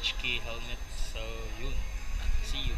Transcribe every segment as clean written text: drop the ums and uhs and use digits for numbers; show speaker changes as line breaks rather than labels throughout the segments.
HK helmet. So yun, see you.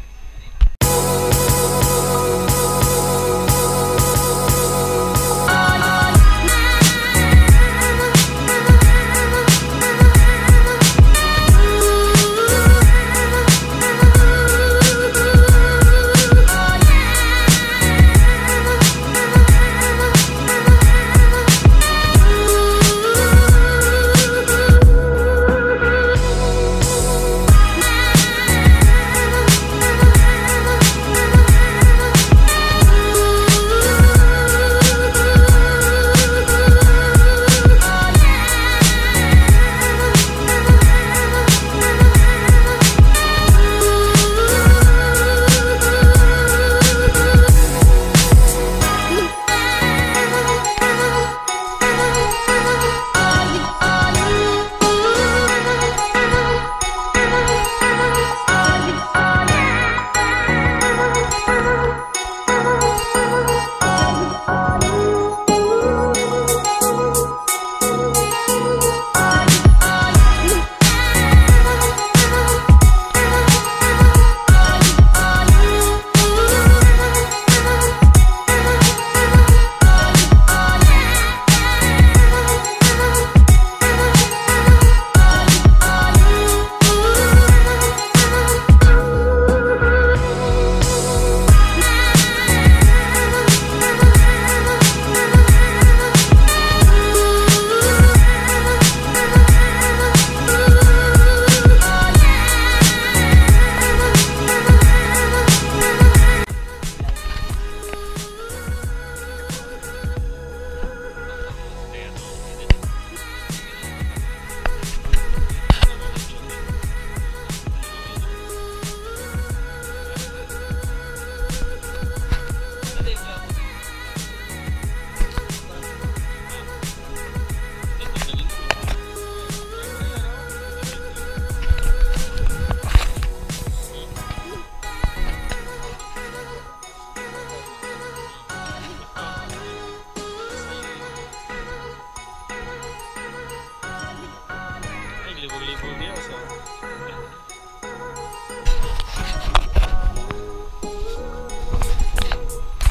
Libog-libog dia so.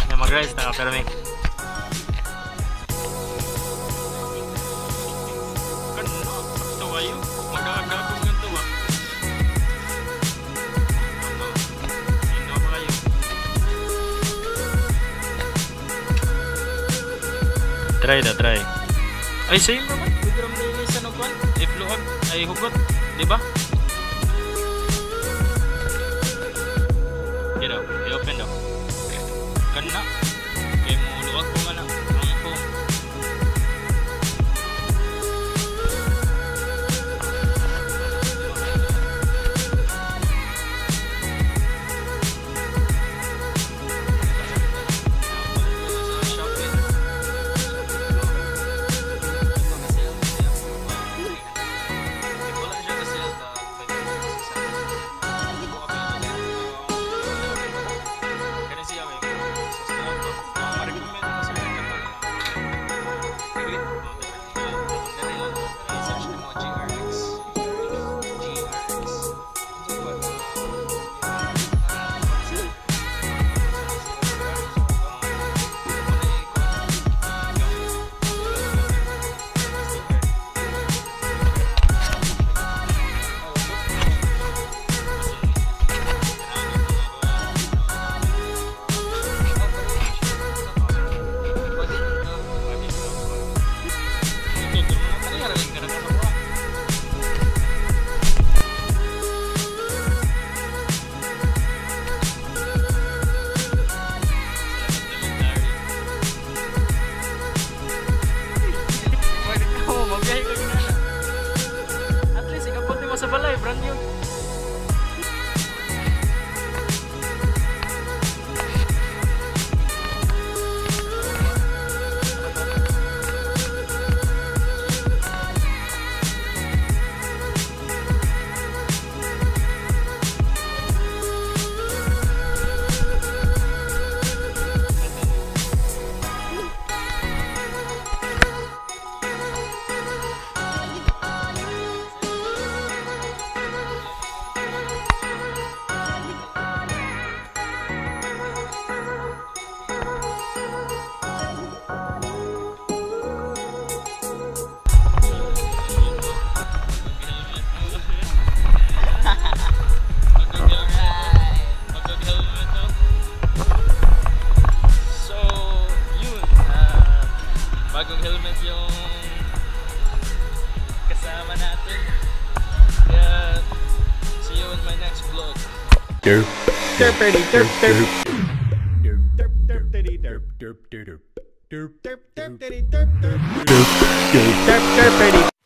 Nya mag-rise na ka pero may kanino to kayo magagagong ng tuwa. Sino pa kayo? Try. Ay same naman. Bigram na isa ng kwan. Ifluag ay hugot, di ba? Get out, i-open daw. Kana. Kaya mo luwag ko nga na. Ang phone. Sa balay, brand new. natin. Kaya, see you in my next vlog.
Derp. Derpity derp derp. Derp derp derpity derp derp derp. Derp derp derpity derp derp. Derp derp derpity.